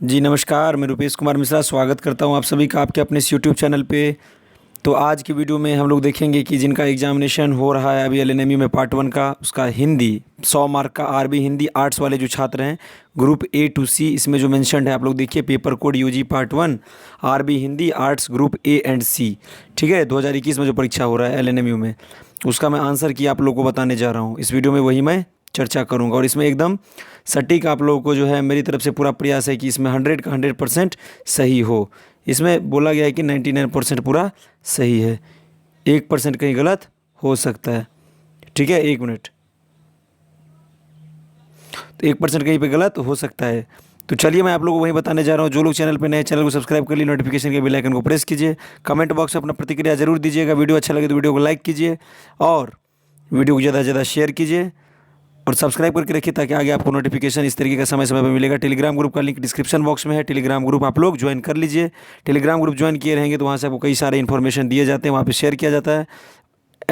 जी नमस्कार, मैं रुपेश कुमार मिश्रा स्वागत करता हूं आप सभी का आपके अपने इस यूट्यूब चैनल पे। तो आज की वीडियो में हम लोग देखेंगे कि जिनका एग्जामिनेशन हो रहा है अभी एलएनएमयू में पार्ट 1 का, उसका हिंदी 100 मार्क का आरबी हिंदी आर्ट्स वाले जो छात्र हैं ग्रुप ए टू सी, इसमें जो मेंशन्ड है आप लोग देखिए, paper code UG part 1 RB Hindi arts group A and C. ठीक है, 2021 में जो परीक्षा हो रहा है एलएनएमयू में, उसका मैं आंसर की आप लोग को बताने जा रहा हूँ इस वीडियो में, वही मैं चर्चा करूंगा। और इसमें एकदम सटीक आप लोगों को जो है मेरी तरफ से पूरा प्रयास है कि इसमें 100 का 100% सही हो। इसमें बोला गया है कि 99% पूरा सही है, 1% कहीं गलत हो सकता है। ठीक है, 1 मिनट, तो 1% कहीं पे गलत हो सकता है। तो चलिए मैं आप लोगों को वही बताने जा रहा हूँ। जो लोग चैनल पे नए, चैनल को सब्सक्राइब कर लिए, नोटिफिकेशन के बेल आइकन को प्रेस कीजिए, कमेंट बॉक्स में अपना प्रतिक्रिया जरूर दीजिएगा। वीडियो अच्छा लगे तो वीडियो को लाइक कीजिए और वीडियो को ज़्यादा से ज़्यादा शेयर कीजिए और सब्सक्राइब करके रखिए ताकि आगे आपको नोटिफिकेशन इस तरीके का समय समय पर मिलेगा। टेलीग्राम ग्रुप का लिंक डिस्क्रिप्शन बॉक्स में है, टेलीग्राम ग्रुप आप लोग ज्वाइन कर लीजिए। टेलीग्राम ग्रुप ज्वाइन किए रहेंगे तो वहाँ से आपको कई सारे इन्फॉर्मेशन दिए जाते हैं, वहाँ पे शेयर किया जाता है,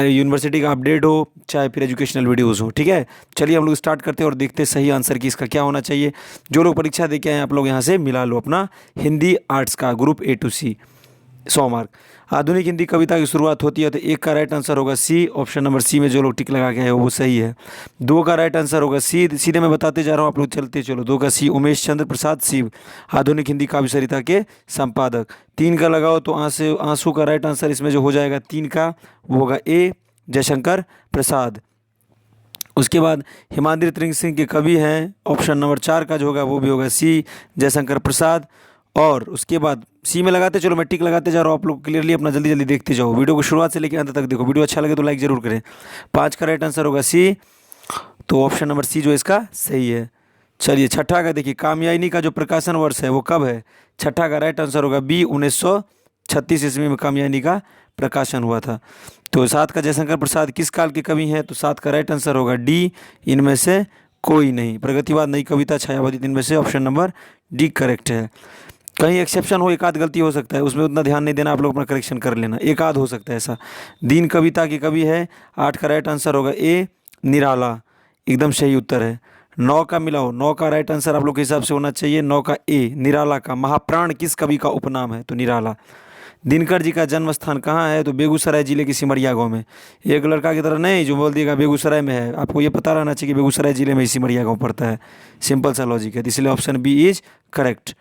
यूनिवर्सिटी का अपडेट हो चाहे फिर एजुकेशनल वीडियोज़ हो। ठीक है, चलिए हम लोग स्टार्ट करते हैं और देखते हैं सही आंसर की इसका क्या होना चाहिए। जो लोग परीक्षा दे के आए आप लोग यहाँ से मिला लो अपना हिंदी आर्ट्स का group A to C 100 mark. आधुनिक हिंदी कविता की शुरुआत होती है तो 1 का राइट आंसर होगा सी, ऑप्शन नंबर सी में जो लोग टिक लगा के आए वो सही है। 2 का राइट आंसर होगा सी, सीधे मैं बताते जा रहा हूँ, आप लोग चलते चलो। 2 का सी उमेश चंद्र प्रसाद शिव, आधुनिक हिंदी काव्य सरिता के संपादक। 3 का लगाओ तो आंसू का राइट आंसर इसमें जो हो जाएगा 3 का वो होगा ए, जयशंकर प्रसाद। उसके बाद हिमाद्री त्रिंग सिंह के कवि हैं, ऑप्शन नंबर 4 का जो होगा वो भी होगा सी, जयशंकर प्रसाद। और उसके बाद सी में लगाते चलो, मैं टिक लगाते जा रहा हूँ, आप लोग क्लियरली अपना जल्दी जल्दी देखते जाओ, वीडियो को शुरुआत से लेकर अंत तक देखो। वीडियो अच्छा लगे तो लाइक जरूर करें। 5 का राइट आंसर होगा सी, तो ऑप्शन नंबर सी जो इसका सही है। चलिए छठा का देखिए, कामयानी का जो प्रकाशन वर्ष है वो कब है। छठा का राइट आंसर होगा बी, 1936 ईस्वी में कामयानी का प्रकाशन हुआ था। तो 7 का जयशंकर प्रसाद किस काल के कवि हैं, तो 7 का राइट आंसर होगा डी, इनमें से कोई नहीं। प्रगतिवाद, नई कविता, छायावादी, इनमें से ऑप्शन नंबर डी करेक्ट है। कहीं एक्सेप्शन हो, एक आध गलती हो सकता है, उसमें उतना ध्यान नहीं देना, आप लोग अपना करेक्शन कर लेना, एक आध हो सकता है ऐसा। दीन कविता की कवि है, 8 का राइट आंसर होगा ए, निराला, एकदम सही उत्तर है। 9 का मिलाओ, 9 का राइट आंसर आप लोग के हिसाब से होना चाहिए 9 का ए, निराला का महाप्राण किस कवि का उपनाम है, तो निराला। दिनकर जी का जन्म स्थान कहाँ है, तो बेगूसराय जिले के सिमरिया गांव में। एक लड़का की तरह नहीं जो बोल दिएगा बेगूसराय में है, आपको ये पता रहना चाहिए कि बेगूसराय जिले में ही सिमरिया गांव पड़ता है। सिंपल सा लॉजिक है, इसलिए ऑप्शन बी इज करेक्ट।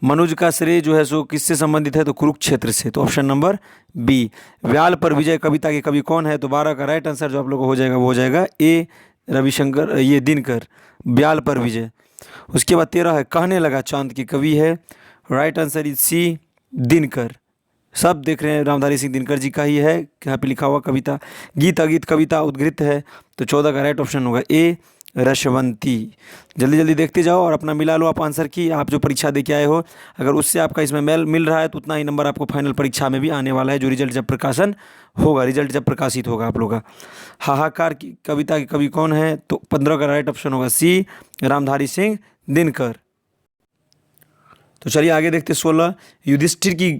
मनुज का श्रेय जो है सो किससे संबंधित है, तो कुरुक्षेत्र से, तो ऑप्शन नंबर बी। व्याल पर विजय कविता के कवि कौन है, तो 12 का राइट आंसर जो आप लोग को हो जाएगा वो हो जाएगा ए, रविशंकर, ये दिनकर, व्याल पर विजय। उसके बाद 13 है, कहने लगा चांद की कवि है, right answer is C, Dinkar. सब देख रहे हैं रामधारी सिंह दिनकर जी का ही है, यहाँ पे लिखा हुआ कविता। गीत अगीत कविता उद्घृत है, तो 14 का राइट ऑप्शन होगा ए, रसवंती। जल्दी जल्दी देखते जाओ और अपना मिला लो आप आंसर की, आप जो परीक्षा दे के आए हो, अगर उससे आपका इसमें मेल मिल रहा है तो उतना ही नंबर आपको फाइनल परीक्षा में भी आने वाला है, जो रिजल्ट जब प्रकाशन होगा, रिजल्ट जब प्रकाशित होगा आप लोग का। हाहाकार की कविता के कवि कौन है, तो 15 का राइट ऑप्शन होगा सी, रामधारी सिंह दिनकर। तो चलिए आगे देखते 16, युधिष्ठिर की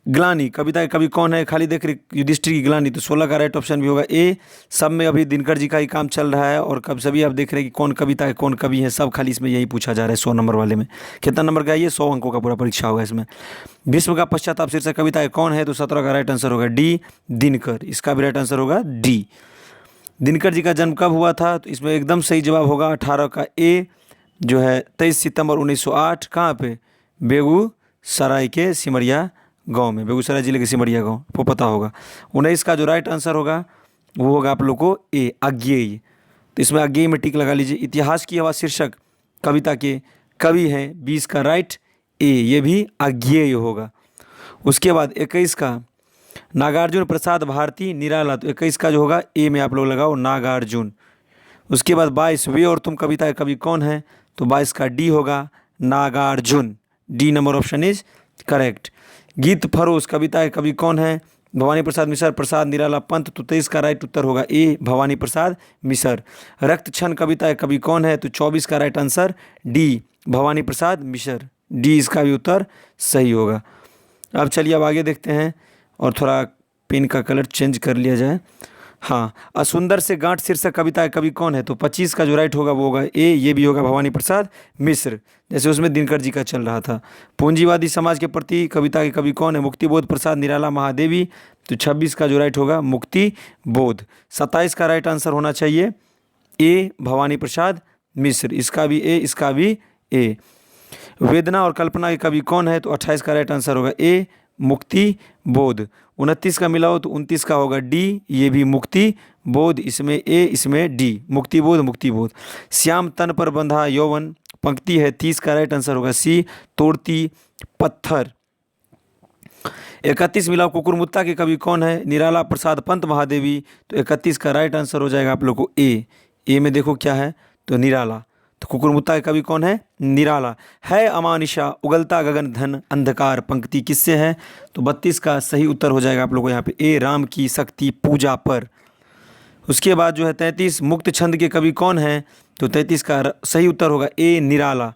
ग्लानि कविता के कवि कौन है, खाली देख रहे युधिष्ठिर की ग्लानि, तो 16 का राइट ऑप्शन भी होगा ए। सब में अभी दिनकर जी का ही काम चल रहा है और कब सभी आप देख रहे हैं कि कौन कविता है कौन कवि है, सब खाली इसमें यही पूछा जा रहा है 100 नंबर वाले में। कितना नंबर का है ये, 100 अंकों का पूरा परीक्षा होगा इसमें। भीष्म का पश्चाताप शीर्षक कविता है कौन है, तो 17 का राइट आंसर होगा डी, दिनकर, इसका भी राइट आंसर होगा डी। दिनकर जी का जन्म कब हुआ था, तो इसमें एकदम सही जवाब होगा 18 का ए, जो है 23 सितंबर 1908, कहाँ पे, बेगूसराय के सिमरिया गांव में, बेगूसराय जिले के सिमरिया गांव, आपको पता होगा। 19 का जो राइट आंसर होगा वो होगा आप लोग को ए, अज्ञेय, तो इसमें अज्ञेय में टिक लगा लीजिए। इतिहास की हवा शीर्षक कविता के कवि हैं, 20 का राइट ए, ये भी अज्ञेय होगा। उसके बाद 21 का नागार्जुन प्रसाद भारती निराला, तो 21 का जो होगा ए में आप लोग लगाओ नागार्जुन। उसके बाद 22 वे और तुम कविता के कवि कौन है, तो 22 का डी होगा Nagarjun, D number option is correct. गीत फरोश कविता के कवि कौन है, भवानी प्रसाद मिश्र, प्रसाद निराला पंत, तो 23 का राइट उत्तर होगा ए, भवानी प्रसाद मिश्र। रक्त क्षण कविता के कवि कौन है, तो 24 का right answer D, Bhavani Prasad Mishra, D इसका भी उत्तर सही होगा। अब चलिए अब आगे देखते हैं और थोड़ा पेन का कलर चेंज कर लिया जाए। हाँ, असुंदर से गांठ शीर्षक कविता के कवि कौन है? तो 25 का जो राइट होगा वो होगा ए, ये भी होगा भवानी प्रसाद मिश्र, जैसे उसमें दिनकर जी का चल रहा था। पूंजीवादी समाज के प्रति कविता के कवि कौन है? मुक्तिबोध प्रसाद, निराला, महादेवी। तो 26 का जो राइट होगा मुक्ति बोध। 27 का राइट आंसर होना चाहिए ए, भवानी प्रसाद मिश्र। इसका भी ए, इसका भी ए। वेदना और कल्पना के कवि कौन है? तो 28 का राइट आंसर होगा ए, मुक्ति बोध। 29 का मिला हो तो 29 का होगा डी, ये भी मुक्ति बोध, इसमें ए, इसमें डी, मुक्ति बोध, मुक्ति बोध। श्याम तन पर बंधा यौवन पंक्ति है, 30 का राइट आंसर होगा सी, तोड़ती पत्थर। 31 मिला कुकुरमुत्ता के कवि कौन है? निराला प्रसाद पंत महादेवी। तो 31 का राइट आंसर हो जाएगा आप लोग को ए। ए में देखो क्या है, तो निराला। तो कुकुरमुत्ता के कवि कौन है? निराला। है अमानिशा उगलता गगन धन अंधकार पंक्ति किससे है? तो 32 का सही उत्तर हो जाएगा आप लोगों को यहाँ पे ए, राम की शक्ति पूजा पर। उसके बाद जो है 33 मुक्त छंद के कवि कौन है? तो 33 का सही उत्तर होगा ए, निराला।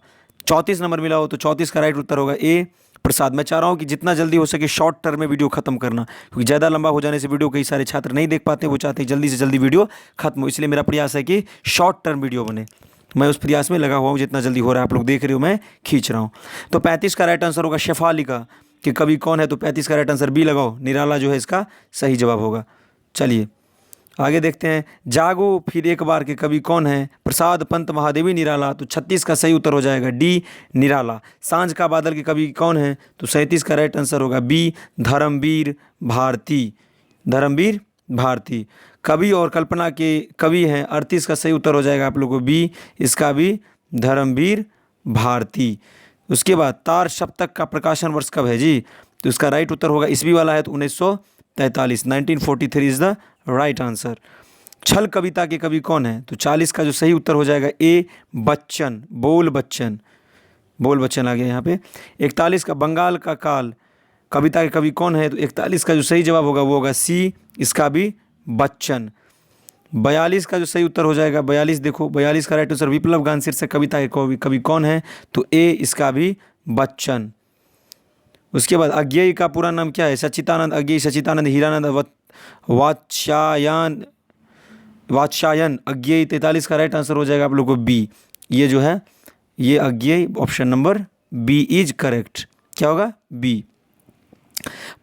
34 नंबर मिला हो तो 34 का राइट उत्तर होगा ए, प्रसाद। मैं चाह रहा हूँ कि जितना जल्दी हो सके शॉर्ट टर्म में वीडियो खत्म करना, क्योंकि ज़्यादा लंबा हो जाने से वीडियो कई सारे छात्र नहीं देख पाते, वो चाहते हैं जल्दी से जल्दी वीडियो खत्म हो। इसलिए मेरा प्रयास है कि शॉर्ट टर्म वीडियो बने। मैं उस प्रयास में लगा हुआ हूँ, जितना जल्दी हो रहा है आप लोग देख रहे हो, मैं खींच रहा हूँ। तो 35 का राइट आंसर होगा शेफालिका कि कवि कौन है? तो 35 का राइट आंसर बी लगाओ, निराला जो है इसका सही जवाब होगा। चलिए आगे देखते हैं। जागो फिर एक बार के कवि कौन है? प्रसाद पंत महादेवी, निराला। तो 36 का सही उत्तर हो जाएगा डी, निराला। सांझ का बादल के कवि कौन है? तो 37 का राइट आंसर होगा बी, धर्मवीर भारती, धर्मवीर भारती। कवि और कल्पना के कवि हैं, 38 का सही उत्तर हो जाएगा आप लोगों को बी, इसका भी धर्मवीर भारती। उसके बाद तार सप्तक का प्रकाशन वर्ष कब है जी? तो इसका राइट उत्तर होगा, इसवी वाला है तो 1943, 1943 इज द राइट आंसर। छल कविता के कवि कौन है? तो 40 का जो सही उत्तर हो जाएगा ए, बच्चन, बोल बच्चन, बोल बच्चन आ गया यहाँ पे। 41 का बंगाल का काल कविता के कवि कौन है? तो 41 का जो सही जवाब होगा वो होगा सी, इसका भी बच्चन। 42 का जो सही उत्तर हो जाएगा, 42 देखो, 42 का राइट आंसर विप्लव गान शीर्षक कविता के कवि कौन है? तो ए, इसका भी बच्चन। उसके बाद अज्ञेय का पूरा नाम क्या है? सच्चिदानंद अज्ञेय, सच्चिदानंद हीरानंद वात्स्यायन, वात्स्यायन अज्ञेय। 43 का राइट आंसर हो जाएगा आप लोग को बी, ये जो है ये Agyeya, option number B is correct. क्या होगा? बी।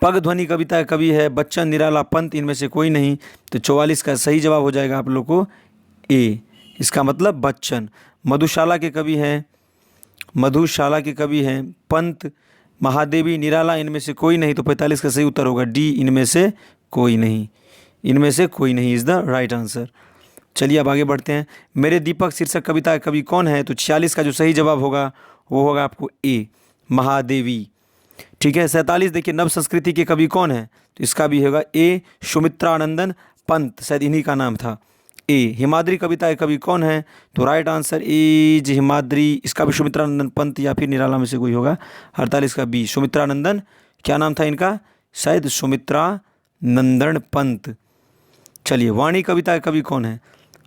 पग ध्वनि कविता का कवि है बच्चन, निराला, पंत, इनमें से कोई नहीं। तो 44 का सही जवाब हो जाएगा आप लोग को ए, इसका मतलब बच्चन। मधुशाला के कवि हैं, मधुशाला के कवि हैं पंत, महादेवी, निराला, इनमें से कोई नहीं। तो 45 का सही उत्तर होगा डी, इनमें से कोई नहीं, इनमें से कोई नहीं इज़ द राइट आंसर। चलिए अब आगे बढ़ते हैं। मेरे दीपक शीर्षक कविता का कवि कौन है? तो 46 का जो सही जवाब होगा वो होगा आपको ए, महादेवी। ठीक है। 47 देखिए नव संस्कृति के कवि कौन है? तो इसका भी होगा ए, सुमित्रानंदन पंत, शायद इन्हीं का नाम था ए। हिमाद्री कविता के कवि कौन है? तो राइट आंसर इज हिमाद्री, इसका भी सुमित्रानंदन पंत या फिर निराला में से कोई होगा। 48 का बी, सुमित्रानंदन, क्या नाम था इनका? शायद सुमित्रानंदन पंत। चलिए वाणी कविता के कवि कौन है?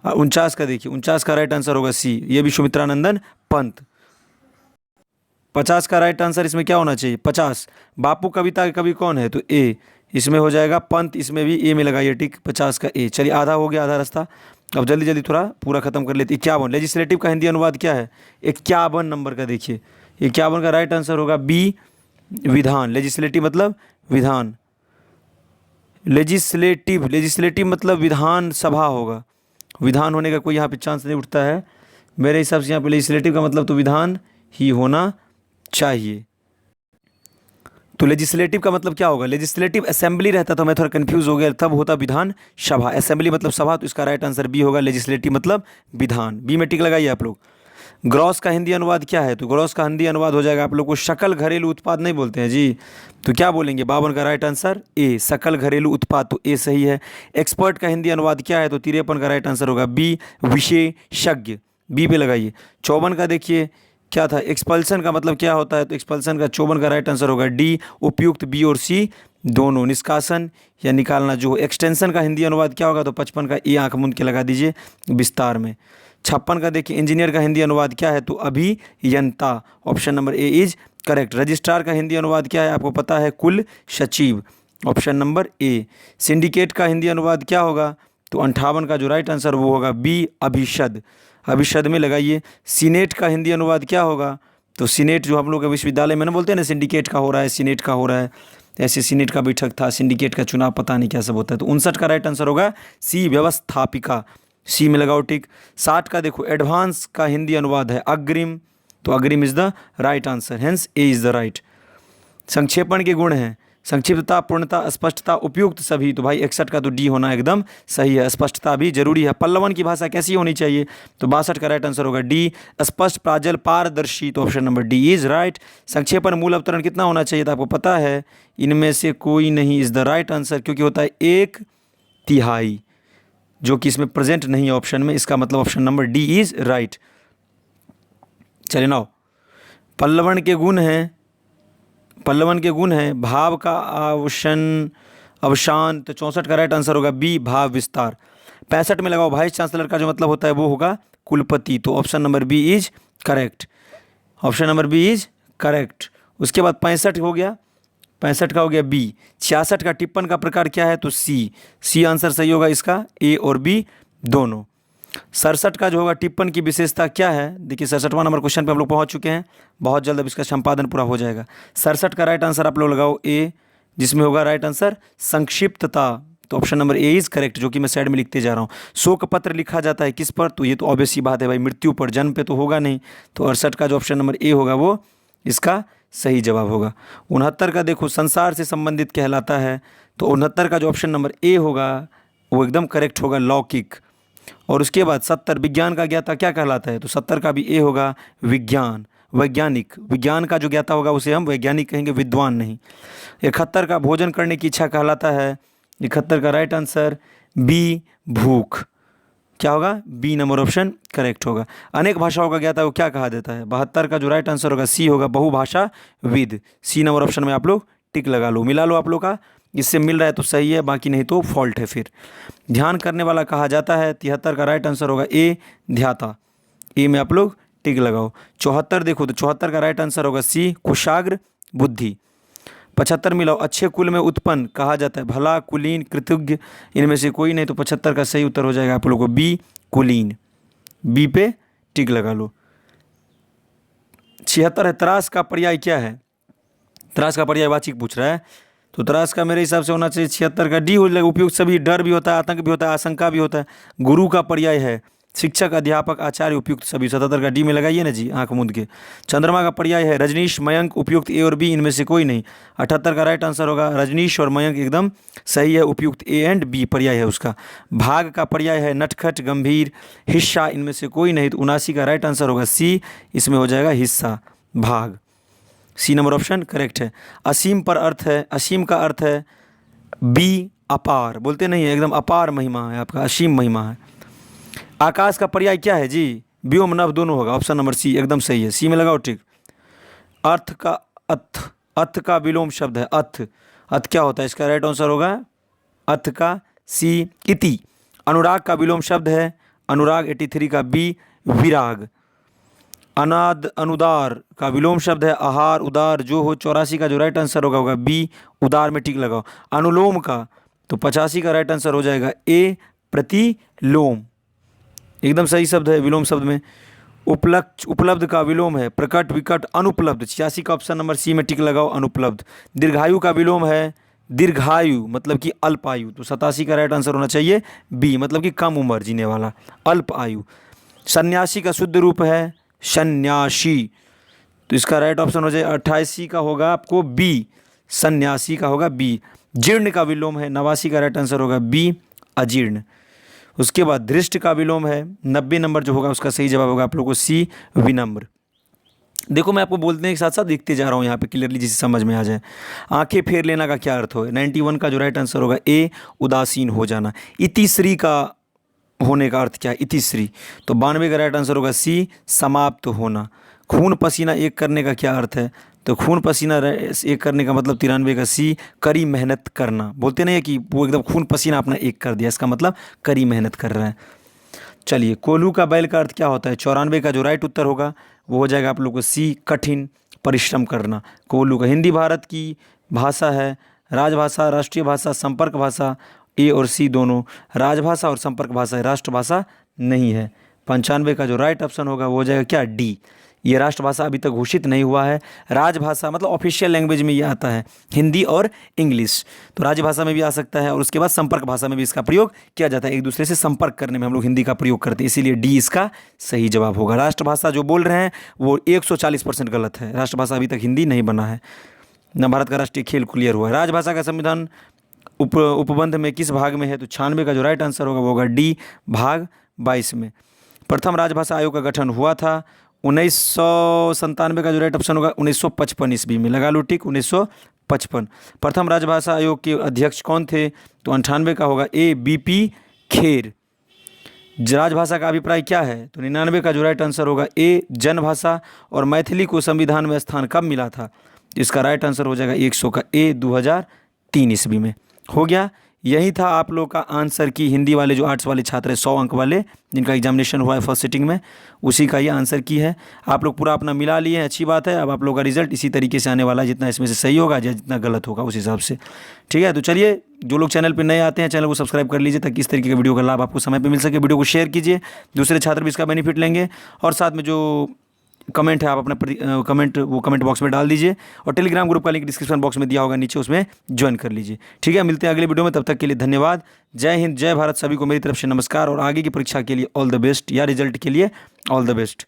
49 का देखिए, 49 का राइट आंसर होगा सी, ये भी सुमित्रानंदन पंत। 50 का राइट आंसर इसमें क्या होना चाहिए? 50। बापू कविता के कवि कौन है? तो ए, इसमें हो जाएगा पंत, इसमें भी ए में लगाइए टिक, 50 का ए। चलिए आधा हो गया, आधा रास्ता। अब जल्दी जल्दी थोड़ा पूरा खत्म कर लेते। 51 लेजिस्लेटिव का हिंदी अनुवाद क्या है? 51 नंबर का देखिए, 51 का राइट आंसर होगा बी, विधान। लेजिस्लेटिव मतलब विधान, लेजिस्लेटिव, लेजिस्लेटिव मतलब विधान सभा होगा। विधान होने का कोई यहाँ पे चांस नहीं उठता है मेरे हिसाब से। यहाँ पे लेजिस्लेटिव का मतलब तो विधान ही होना चाहिए। तो लेजिस्लेटिव का मतलब क्या होगा? लेजिस्लेटिव असेंबली रहता, तो मैं थोड़ा कंफ्यूज हो गया, तब होता विधान सभा। असेंबली मतलब सभा, तो इसका राइट आंसर बी होगा, लेजिस्लेटिव मतलब विधान। बी में टिक लगाइए आप लोग। ग्रॉस का हिंदी अनुवाद क्या है? तो ग्रॉस का हिंदी अनुवाद हो जाएगा आप लोग को सकल घरेलू उत्पाद नहीं बोलते हैं जी, तो क्या बोलेंगे? 52 का राइट आंसर ए, सकल घरेलू उत्पाद, तो ए सही है। एक्सपर्ट का हिंदी अनुवाद क्या है? तो 53 का राइट आंसर होगा बी, विशेषज्ञ, बी पे लगाइए। 54 का देखिए क्या था? एक्सपल्सन का मतलब क्या होता है? तो एक्सपल्सन का 54 का राइट आंसर होगा डी, उपयुक्त, बी और सी दोनों। निष्कासन या निकालना जो। एक्सटेंशन का हिंदी अनुवाद क्या होगा? तो 55 का ए आंख मूंद के लगा दीजिए विस्तार में। 56 का देखिए इंजीनियर का हिंदी अनुवाद क्या है? तो अभियंता, option number A is correct. Registrar का हिंदी अनुवाद क्या है? आपको पता है, कुल सचिव, ऑप्शन नंबर ए। सिंडिकेट का हिंदी अनुवाद क्या होगा? तो 58 का जो राइट आंसर वो होगा बी, अभिषद। अभिषद में लगाइए। सीनेट का हिंदी अनुवाद क्या होगा? तो सीनेट जो हम लोग विश्वविद्यालय में ना बोलते हैं ना, सिंडिकेट का हो रहा है, सीनेट का हो रहा है, ऐसे सीनेट का बैठक था, सिंडिकेट का चुनाव, पता नहीं क्या सब होता है। तो 59 का राइट आंसर होगा सी, व्यवस्थापिका। सी में लगाओ टिक। 60 का देखो, एडवांस का हिंदी अनुवाद है अग्रिम, तो अग्रिम is the right answer, hence A is the right. संक्षेपण के गुण हैं संक्षिप्तता, पूर्णता, स्पष्टता, उपयुक्त सभी, तो भाई 61 का तो डी होना एकदम सही है। स्पष्टता भी जरूरी है। पल्लवन की भाषा कैसी होनी चाहिए? तो 62 का राइट आंसर होगा डी, स्पष्ट, प्राजल, पारदर्शी, तो option number D is right. संक्षेपण, मूल अवतरण कितना होना चाहिए? तो आपको पता है इनमें से कोई नहीं इज द राइट आंसर, क्योंकि होता है 1/3, जो कि इसमें प्रेजेंट नहीं है ऑप्शन में, इसका मतलब option number D is right. चलिए नाउ, पल्लवन के गुण हैं भाव का अवसान, तो 64 का राइट आंसर होगा बी, भाव विस्तार। 65 में लगाओ, वाइस चांसलर का जो मतलब होता है वो होगा कुलपति, तो option number B is correct. Option number B is correct. उसके बाद 65 हो गया, 65 का हो गया बी। 66 का टिप्पण का प्रकार क्या है? तो सी आंसर सही होगा इसका, ए और बी दोनों। 67 का जो होगा टिप्पण की विशेषता क्या है? देखिए 67वां नंबर क्वेश्चन पे हम लोग पहुंच चुके हैं, बहुत जल्द अब इसका संपादन पूरा हो जाएगा। 67 का राइट आंसर आप लोग लगाओ ए, जिसमें होगा राइट आंसर संक्षिप्तता, तो option number A is correct, जो कि मैं साइड में लिखते जा रहा हूँ। शोक पत्र लिखा जाता है किस पर? तो ये तो ऑब्वियस ही बात है भाई, मृत्यु पर, जन्म पे तो होगा नहीं, तो 68 का जो ऑप्शन नंबर ए होगा वो इसका सही जवाब होगा। 69 का देखो, संसार से संबंधित कहलाता है, तो 69 का जो ऑप्शन नंबर ए होगा वो एकदम करेक्ट होगा, लौकिक। और उसके बाद 70 विज्ञान का ज्ञाता क्या कहलाता है? तो 70 का भी ए होगा, विज्ञान, वैज्ञानिक। विज्ञान का जो ज्ञाता होगा उसे हम वैज्ञानिक कहेंगे, विद्वान नहीं। 71 का भोजन करने की इच्छा कहलाता है, 71 का राइट आंसर बी, भूख। क्या होगा? बी नंबर ऑप्शन करेक्ट होगा। अनेक भाषाओं का ज्ञाता वो क्या कहा देता है? 72 का जो राइट आंसर होगा सी होगा, बहुभाषा विद। सी नंबर ऑप्शन में आप लोग टिक लगा लो, मिला लो आप लोग का, इससे मिल रहा है तो सही है, बाकी नहीं तो फॉल्ट है। फिर ध्यान करने वाला कहा जाता है, 73 का राइट आंसर होगा ए, ध्याता। ए में आप लोग टिक लगाओ। 74 देखो, तो 74 का राइट आंसर होगा सी, कुशाग्र, बुद्धि। 75 मिलाओ, अच्छे कुल में उत्पन्न कहा जाता है, भला, कुलीन, कृतज्ञ, इनमें से कोई नहीं, तो 75 का सही उत्तर हो जाएगा आप लोगों को बी, कुलीन। बी पे टिक लगा लो। 76 है, त्रास का पर्याय क्या है? त्रास का पर्यायवाची पूछ रहा है, तो त्रास का मेरे हिसाब से होना चाहिए 76 का डी हो जाएगा, उपयुक्त सभी। डर भी होता है, आतंक भी होता है, आशंका भी होता है। गुरु का पर्याय है शिक्षक, अध्यापक, आचार्य, उपयुक्त सभी। 77 का डी में लगाइए ना जी, आंख मूंद के। चंद्रमा का पर्याय है रजनीश, मयंक, उपयुक्त ए और बी, इनमें से कोई नहीं। 78 का राइट आंसर होगा रजनीश और मयंक, एकदम सही है, उपयुक्त ए एंड बी पर्याय है उसका। भाग का पर्याय है नटखट, गंभीर, हिस्सा, इनमें से कोई नहीं, तो 79 का राइट आंसर होगा सी, इसमें हो जाएगा हिस्सा, भाग। सी नंबर ऑप्शन करेक्ट है। असीम पर अर्थ है, असीम का अर्थ है बी, अपार, बोलते नहीं है, एकदम अपार महिमा है आपका, असीम महिमा है। आकाश का पर्याय क्या है जी? व्योम, नभ, दोनों होगा, ऑप्शन नंबर सी एकदम सही है, सी में लगाओ टिक। अर्थ का अर्थ का विलोम शब्द है अर्थ। अर्थ क्या होता है? इसका राइट आंसर होगा अर्थ का सी, इति। अनुराग का विलोम शब्द है अनुराग, 83 का बी, विराग। अनुदार का विलोम शब्द है आहार, उदार, जो हो। 84 का जो राइट आंसर होगा बी, उदार में टिक लगाओ। अनुलोम का, तो 85 का राइट आंसर हो जाएगा ए, प्रतिलोम, एकदम सही शब्द है विलोम शब्द में। उपलब्ध का विलोम है प्रकट, विकट, अनुपलब्ध। 86 का ऑप्शन नंबर सी में टिक लगाओ, अनुपलब्ध। दीर्घायु का विलोम है दीर्घायु, मतलब कि अल्प आयु, तो 87 का राइट आंसर होना चाहिए बी, मतलब कि कम उम्र जीने वाला, अल्प आयु। सन्यासी का शुद्ध रूप है सन्यासी, तो इसका राइट ऑप्शन हो जाए 88 का होगा आपको बी, सन्यासी का होगा बी। जीर्ण का विलोम है 89 का राइट आंसर होगा बी, अजीर्ण। उसके बाद धृष्ट का विलोम है 90 नंबर जो होगा उसका सही जवाब होगा आप लोगों को सी, विनम्र। देखो मैं आपको बोलने के साथ साथ लिखते जा रहा हूँ यहाँ पे क्लियरली, जिसे समझ में आ जाए। आंखें फेर लेना का क्या अर्थ हो? 91 का जो राइट आंसर होगा ए, उदासीन हो जाना। इतिश्री का होने का अर्थ क्या है? इतिश्री, तो 92 का राइट आंसर होगा सी, समाप्त होना। खून पसीना एक करने का क्या अर्थ है? तो खून पसीना एक करने का मतलब 93 का सी, कड़ी मेहनत करना। बोलते नहीं है कि वो एकदम खून पसीना अपना एक कर दिया, इसका मतलब कड़ी मेहनत कर रहा है। चलिए, कोल्हू का बैल का अर्थ क्या होता है? 94 का जो राइट उत्तर होगा वो हो जाएगा आप लोग को सी, कठिन परिश्रम करना। कोल्हू का हिंदी भारत की भाषा है, राजभाषा, राष्ट्रीय भाषा, संपर्क भाषा, ए और सी दोनों राजभाषा और संपर्क भाषा है, राष्ट्रभाषा नहीं है। 95 का जो राइट ऑप्शन होगा वो हो जाएगा क्या, डी। ये राष्ट्रभाषा अभी तक घोषित नहीं हुआ है। राजभाषा मतलब ऑफिशियल लैंग्वेज में ये आता है, हिंदी और इंग्लिश। तो राजभाषा में भी आ सकता है और उसके बाद संपर्क भाषा में भी इसका प्रयोग किया जाता है। एक दूसरे से संपर्क करने में हम लोग हिंदी का प्रयोग करते हैं, इसीलिए डी इसका सही जवाब होगा। राष्ट्रभाषा जो बोल रहे हैं वो 140% गलत है। राष्ट्रभाषा अभी तक हिंदी नहीं बना है। न भारत का राष्ट्रीय खेल क्लियर हुआ है। राजभाषा का संविधान उपबंध में किस भाग में है, तो 96 का जो राइट आंसर होगा वो होगा डी, भाग 22 में। प्रथम राजभाषा आयोग का गठन हुआ था 1997 का जो राइट ऑप्शन होगा 1955 ईस्वी में। लगा लो टिक, 1955। प्रथम राजभाषा आयोग के अध्यक्ष कौन थे, तो 98 का होगा ए, बीपी खेर। राजभाषा का अभिप्राय क्या है, तो 99 का जो राइट आंसर होगा ए, जनभाषा। और मैथिली को संविधान में स्थान कब मिला था, इसका राइट आंसर हो जाएगा 100 का ए, 2003 ईस्वी में। हो गया, यही था आप लोग का आंसर की। हिंदी वाले जो आर्ट्स वाले छात्र हैं 100 अंक वाले जिनका एग्जामिनेशन हुआ है फर्स्ट सिटिंग में, उसी का ये आंसर की है। आप लोग पूरा अपना मिला लिए हैं, अच्छी बात है। अब आप लोग का रिजल्ट इसी तरीके से आने वाला है, जितना इसमें से सही होगा या जितना गलत होगा उस हिसाब से। ठीक है, तो चलिए, जो लोग चैनल पर नए आते हैं चैनल को सब्सक्राइब कर लीजिए ताकि इस तरीके के वीडियो का लाभ आपको समय पर मिल सके। वीडियो को शेयर कीजिए, दूसरे छात्र भी इसका बेनिफिट लेंगे। और साथ में जो कमेंट है आप अपना कमेंट बॉक्स में डाल दीजिए। और टेलीग्राम ग्रुप का लिंक डिस्क्रिप्शन बॉक्स में दिया होगा नीचे, उसमें ज्वाइन कर लीजिए। ठीक है, मिलते हैं अगले वीडियो में, तब तक के लिए धन्यवाद। जय हिंद, जय भारत, सभी को मेरी तरफ से नमस्कार और आगे की परीक्षा के लिए ऑल द बेस्ट या रिजल्ट के लिए ऑल द बेस्ट।